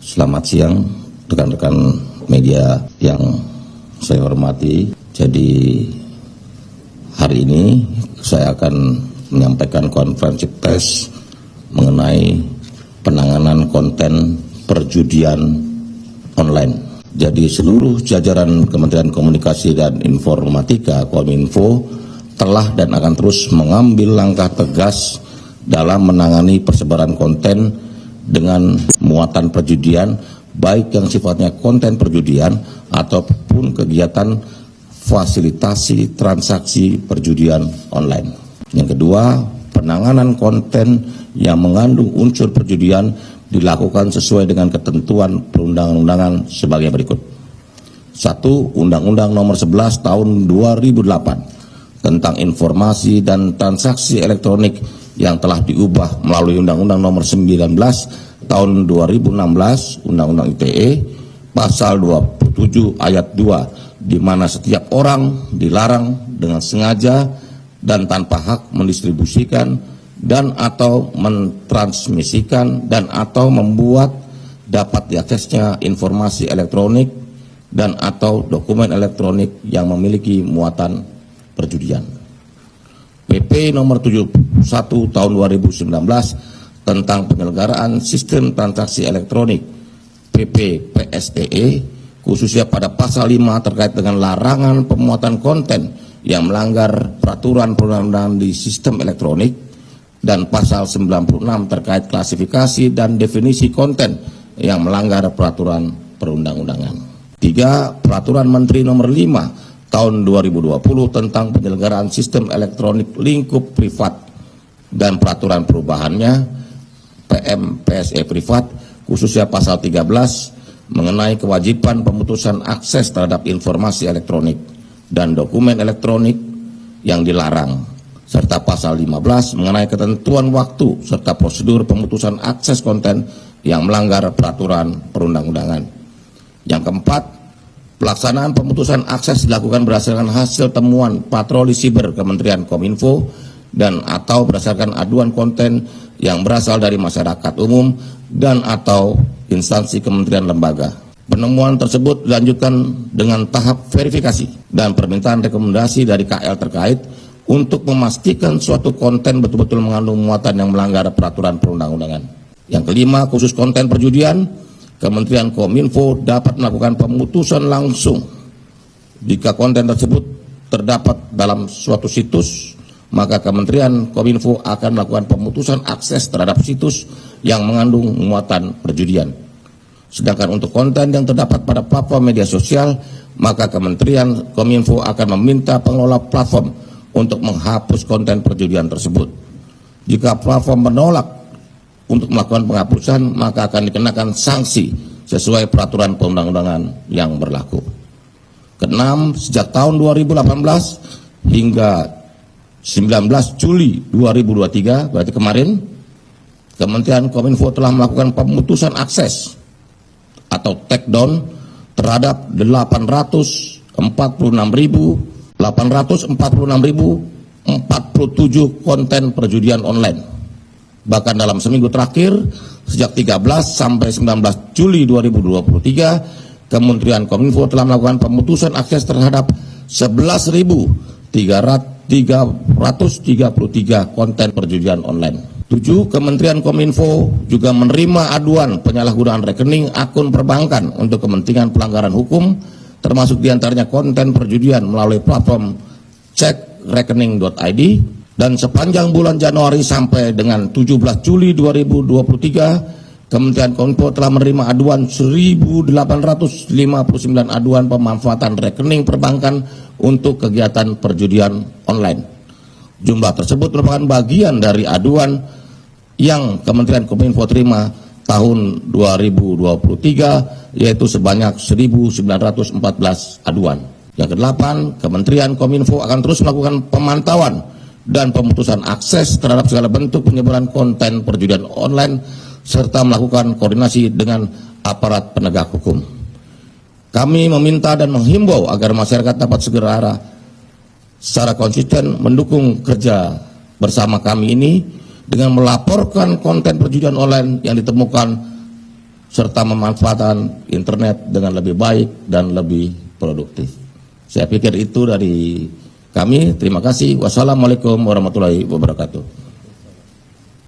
Selamat siang rekan-rekan media yang saya hormati. Jadi hari ini saya akan menyampaikan konferensi pers mengenai penanganan konten perjudian online. Jadi seluruh jajaran Kementerian Komunikasi dan Informatika Kominfo telah dan akan terus mengambil langkah tegas dalam menangani persebaran konten dengan muatan perjudian, baik yang sifatnya konten perjudian ataupun kegiatan fasilitasi transaksi perjudian online. Yang kedua, penanganan konten yang mengandung unsur perjudian dilakukan sesuai dengan ketentuan perundang-undangan sebagai berikut. 1. Undang-Undang Nomor 11 Tahun 2008 tentang informasi dan transaksi elektronik yang telah diubah melalui Undang-Undang Nomor 19 Tahun 2016, Undang-Undang ITE, Pasal 27 Ayat 2, di mana setiap orang dilarang dengan sengaja dan tanpa hak mendistribusikan dan atau mentransmisikan dan atau membuat dapat diaksesnya informasi elektronik dan atau dokumen elektronik yang memiliki muatan perjudian. PP nomor 71 tahun 2019 tentang penyelenggaraan sistem transaksi elektronik PP PSTE, khususnya pada pasal 5 terkait dengan larangan pemuatan konten yang melanggar peraturan perundang-undangan di sistem elektronik, dan pasal 96 terkait klasifikasi dan definisi konten yang melanggar peraturan perundang-undangan. 3. Peraturan Menteri nomor 5 tahun 2020 tentang penyelenggaraan sistem elektronik lingkup privat dan peraturan perubahannya PM PSE privat, khususnya pasal 13 mengenai kewajiban pemutusan akses terhadap informasi elektronik dan dokumen elektronik yang dilarang, serta pasal 15 mengenai ketentuan waktu serta prosedur pemutusan akses konten yang melanggar peraturan perundang-undangan. Yang keempat, pelaksanaan pemutusan akses dilakukan berdasarkan hasil temuan patroli siber Kementerian Kominfo dan atau berdasarkan aduan konten yang berasal dari masyarakat umum dan atau instansi kementerian lembaga. Penemuan tersebut dilanjutkan dengan tahap verifikasi dan permintaan rekomendasi dari KL terkait untuk memastikan suatu konten betul-betul mengandung muatan yang melanggar peraturan perundang-undangan. Yang kelima, khusus konten perjudian, Kementerian Kominfo dapat melakukan pemutusan langsung jika konten tersebut terdapat dalam suatu situs, maka Kementerian Kominfo akan melakukan pemutusan akses terhadap situs yang mengandung muatan perjudian. Sedangkan untuk konten yang terdapat pada platform media sosial, maka Kementerian Kominfo akan meminta pengelola platform untuk menghapus konten perjudian tersebut. Jika platform menolak untuk melakukan penghapusan, maka akan dikenakan sanksi sesuai peraturan perundang-undangan yang berlaku. Keenam, sejak tahun 2018 hingga 19 Juli 2023, berarti kemarin, Kementerian Kominfo telah melakukan pemutusan akses atau takedown terhadap 846.846.047 konten perjudian online. Bahkan dalam seminggu terakhir, sejak 13 sampai 19 Juli 2023, Kementerian Kominfo telah melakukan pemutusan akses terhadap 11.333 konten perjudian online. 7. Kementerian Kominfo juga menerima aduan penyalahgunaan rekening akun perbankan untuk kepentingan pelanggaran hukum, termasuk diantaranya konten perjudian melalui platform cekrekening.id, dan sepanjang bulan Januari sampai dengan 17 Juli 2023, Kementerian Kominfo telah menerima aduan 1.859 aduan pemanfaatan rekening perbankan untuk kegiatan perjudian online. Jumlah tersebut merupakan bagian dari aduan yang Kementerian Kominfo terima tahun 2023, yaitu sebanyak 1.914 aduan. Yang kedelapan, Kementerian Kominfo akan terus melakukan pemantauan dan pemutusan akses terhadap segala bentuk penyebaran konten perjudian online serta melakukan koordinasi dengan aparat penegak hukum. Kami meminta dan menghimbau agar masyarakat dapat segera secara konsisten mendukung kerja bersama kami ini dengan melaporkan konten perjudian online yang ditemukan serta memanfaatkan internet dengan lebih baik dan lebih produktif. Saya pikir itu dari kami. Terima kasih. Wassalamualaikum warahmatullahi wabarakatuh.